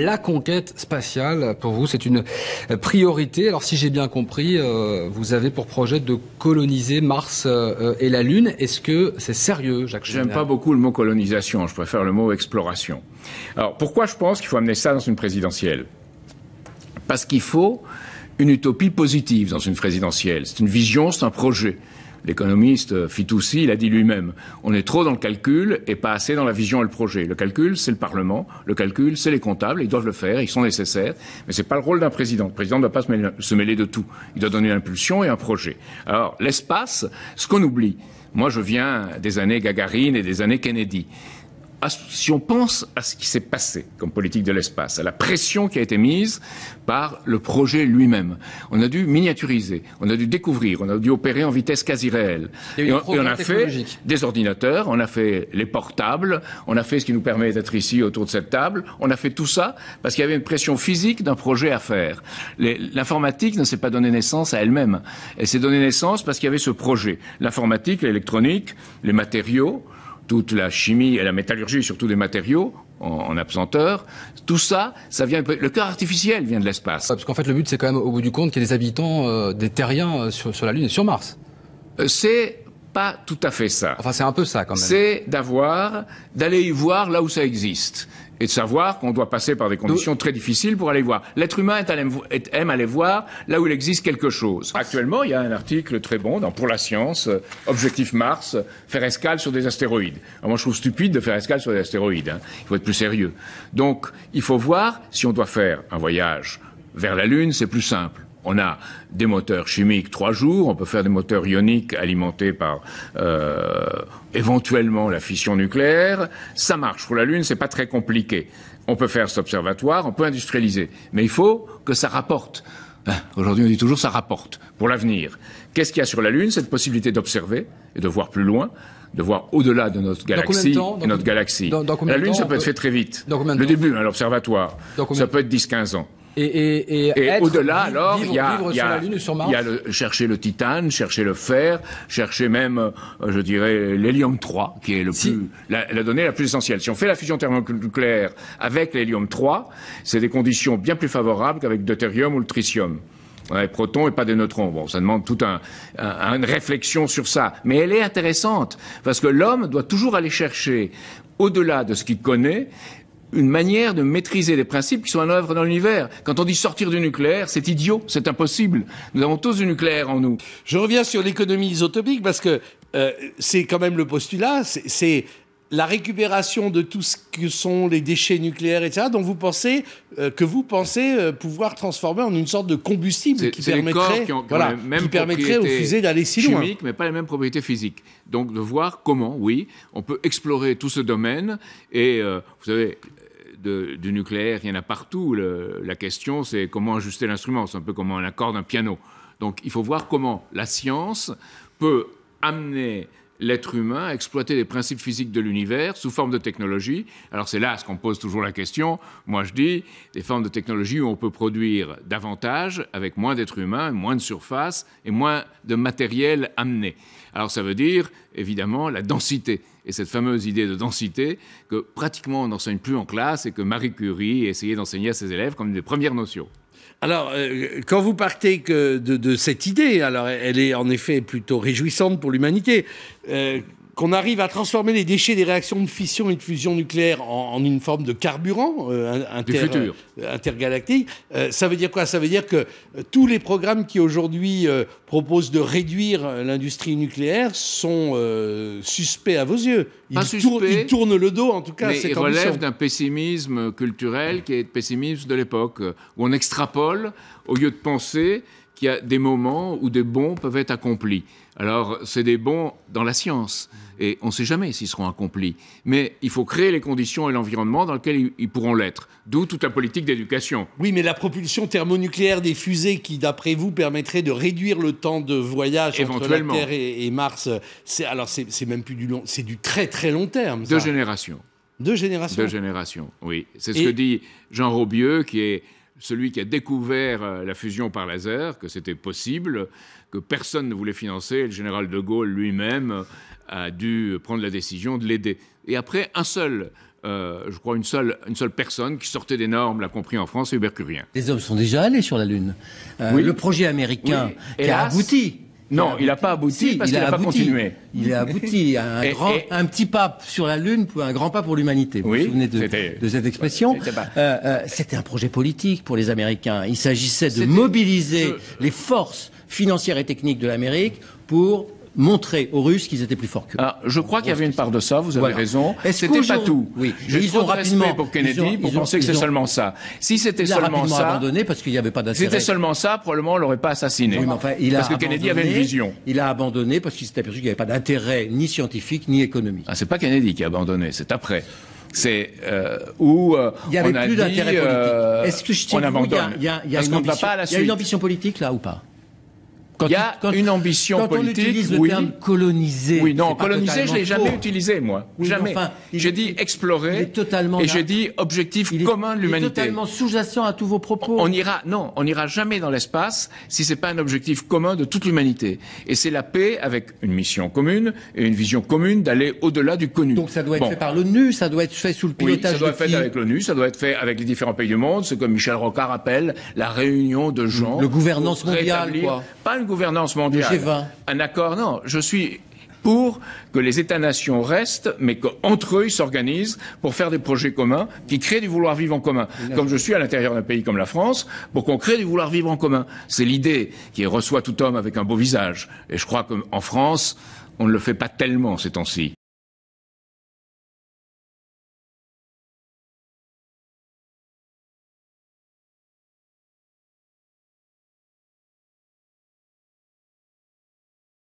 La conquête spatiale, pour vous, c'est une priorité. Alors, si j'ai bien compris, vous avez pour projet de coloniser Mars et la Lune. Est-ce que c'est sérieux, Jacques Cheminade? J'aime pas beaucoup le mot colonisation, je préfère le mot exploration. Alors, pourquoi je pense qu'il faut amener ça dans une présidentielle? Parce qu'il faut une utopie positive dans une présidentielle. C'est une vision, c'est un projet. L'économiste Fitoussi, il a dit lui-même, on est trop dans le calcul et pas assez dans la vision et le projet. Le calcul, c'est le Parlement, le calcul, c'est les comptables, ils doivent le faire, ils sont nécessaires, mais c'est pas le rôle d'un président. Le président ne doit pas se mêler de tout. Il doit donner l'impulsion et un projet. Alors, l'espace, ce qu'on oublie, moi je viens des années Gagarine et des années Kennedy. Si on pense à ce qui s'est passé comme politique de l'espace, à la pression qui a été mise par le projet lui-même, on a dû miniaturiser, on a dû découvrir, on a dû opérer en vitesse quasi réelle. Et on a fait des ordinateurs, on a fait les portables, on a fait ce qui nous permet d'être ici autour de cette table, on a fait tout ça parce qu'il y avait une pression physique d'un projet à faire. L'informatique ne s'est pas donné naissance à elle-même. Elle s'est donnée naissance parce qu'il y avait ce projet. L'informatique, l'électronique, les matériaux, toute la chimie et la métallurgie, surtout des matériaux en apesanteur, tout ça, ça vient, le cœur artificiel vient de l'espace. Parce qu'en fait, le but, c'est quand même, au bout du compte, qu'il y ait des habitants, des terriens sur la Lune et sur Mars. C'est pas tout à fait ça. Enfin, c'est un peu ça, quand même. C'est d'aller y voir là où ça existe. Et de savoir qu'on doit passer par des conditions très difficiles pour aller voir. L'être humain aime aller voir là où il existe quelque chose. Actuellement, il y a un article très bon dans Pour la Science, Objectif Mars, faire escale sur des astéroïdes. Alors moi, je trouve stupide de faire escale sur des astéroïdes. Hein. Il faut être plus sérieux. Donc, il faut voir si on doit faire un voyage vers la Lune, c'est plus simple. On a des moteurs chimiques 3 jours, on peut faire des moteurs ioniques alimentés par éventuellement la fission nucléaire. Ça marche. Pour la Lune, c'est pas très compliqué. On peut faire cet observatoire, on peut industrialiser. Mais il faut que ça rapporte. Aujourd'hui, on dit toujours ça rapporte pour l'avenir. Qu'est-ce qu'il y a sur la Lune? Cette possibilité d'observer et de voir plus loin, de voir au-delà de notre galaxie et notre galaxie. La Lune, ça peut être fait très vite. Le début, l'observatoire, ça peut être 10-15 ans. Et au-delà, alors, il y a chercher le titane, chercher le fer, chercher même, je dirais, l'hélium 3, qui est la donnée la plus essentielle. Si on fait la fusion thermonucléaire avec l'hélium 3, c'est des conditions bien plus favorables qu'avec le deutérium ou le tritium. On a des protons et pas des neutrons. Bon, ça demande toute une réflexion sur ça. Mais elle est intéressante, parce que l'homme doit toujours aller chercher, au-delà de ce qu'il connaît, une manière de maîtriser des principes qui sont en œuvre dans l'univers. Quand on dit sortir du nucléaire, c'est idiot, c'est impossible. Nous avons tous du nucléaire en nous. Je reviens sur l'économie isotopique parce que c'est quand même le postulat, c'est la récupération de tout ce que sont les déchets nucléaires, etc., dont vous pensez pouvoir transformer en une sorte de combustible qui permettrait aux fusées d'aller si loin. Chimiques, mais pas les mêmes propriétés physiques. Donc de voir comment, oui, on peut explorer tout ce domaine. Et vous savez, du nucléaire, il y en a partout. La question, c'est comment ajuster l'instrument. C'est un peu comme un accord d'un piano. Donc il faut voir comment la science peut amener l'être humain à exploiter les principes physiques de l'univers sous forme de technologie. Alors c'est là ce qu'on pose toujours la question. Moi je dis, des formes de technologie où on peut produire davantage avec moins d'êtres humains, moins de surface et moins de matériel amené. Alors ça veut dire, évidemment, la densité. Et cette fameuse idée de densité que pratiquement on n'enseigne plus en classe et que Marie Curie essayait d'enseigner à ses élèves comme une des premières notions. Alors, quand vous partez de cette idée, alors elle est en effet plutôt réjouissante pour l'humanité, qu'on arrive à transformer les déchets des réactions de fission et de fusion nucléaire en une forme de carburant intergalactique, ça veut dire quoi? Ça veut dire que tous les programmes qui aujourd'hui proposent de réduire l'industrie nucléaire sont suspects à vos yeux. Ils tournent le dos, en tout cas, à cette ambition. Mais ils relèvent d'un pessimisme culturel qui est le pessimisme de l'époque, où on extrapole au lieu de penser qu'il y a des moments où des bons peuvent être accomplis. Alors, c'est des bons dans la science, et on ne sait jamais s'ils seront accomplis. Mais il faut créer les conditions et l'environnement dans lesquels ils pourront l'être. D'où toute la politique d'éducation. Oui, mais la propulsion thermonucléaire des fusées qui, d'après vous, permettrait de réduire le temps de voyage entre la Terre et Mars, c'est même plus du long, c'est du très très long terme. Ça. 2 générations. 2 générations. 2 générations, oui. C'est ce que dit Jean Robieux, qui est celui qui a découvert la fusion par laser, que c'était possible, que personne ne voulait financer, et le général de Gaulle lui-même a dû prendre la décision de l'aider. Et après, un seul je crois, une seule personne qui sortait des normes l'a compris en France, c'est Hubert Curien. Les hommes sont déjà allés sur la Lune. Oui. Le projet américain Oui. qui a Hélas, abouti. Non, il n'a pas abouti parce qu'il n'a pas continué. Il a abouti à un petit pas sur la Lune, un grand pas pour l'humanité. Vous Oui, vous souvenez de cette expression? C'était un projet politique pour les Américains. Il s'agissait de mobiliser les forces financières et techniques de l'Amérique pour montrer aux Russes qu'ils étaient plus forts qu'eux. Je crois qu'il y avait une part de ça, vous avez raison. C'était pas tout. Oui. J'ai trop de respect pour Kennedy pour penser que c'est seulement ça. Si c'était seulement ça... Il a abandonné parce qu'il n'y avait pas d'intérêt. Si c'était seulement ça, probablement on l'aurait pas assassiné. Oui, mais enfin, parce que Kennedy avait une vision. Il a abandonné parce qu'il s'est aperçu qu'il n'y avait pas d'intérêt ni scientifique ni économique. C'est pas Kennedy qui a abandonné, c'est après. C'est où il y avait on a plus d'intérêt politique. Est-ce que je tiens on abandonne. Il y a une ambition politique là ou pas? Il y a une ambition politique. Quand on utilise le terme coloniser. Oui, non, coloniser, je l'ai jamais utilisé, moi. Oui, jamais. Enfin, j'ai dit explorer. Et j'ai dit objectif commun de l'humanité. Il est totalement sous-jacent à tous vos propos. On n'ira jamais dans l'espace si c'est pas un objectif commun de toute l'humanité. Et c'est la paix avec une mission commune et une vision commune d'aller au-delà du connu. Donc ça doit être fait par l'ONU, ça doit être fait sous le pilotage ça doit être fait avec l'ONU, ça doit être fait avec les différents pays du monde. C'est comme Michel Rocard appelle la réunion de gens. Le gouvernance mondiale, quoi. Pas une gouvernance mondiale. Le G20. Un accord, non. Je suis pour que les États-nations restent, mais qu'entre eux, ils s'organisent pour faire des projets communs qui créent du vouloir vivre en commun. Comme je suis à l'intérieur d'un pays comme la France, pour qu'on crée du vouloir vivre en commun. C'est l'idée qui reçoit tout homme avec un beau visage. Et je crois qu'en France, on ne le fait pas tellement ces temps-ci.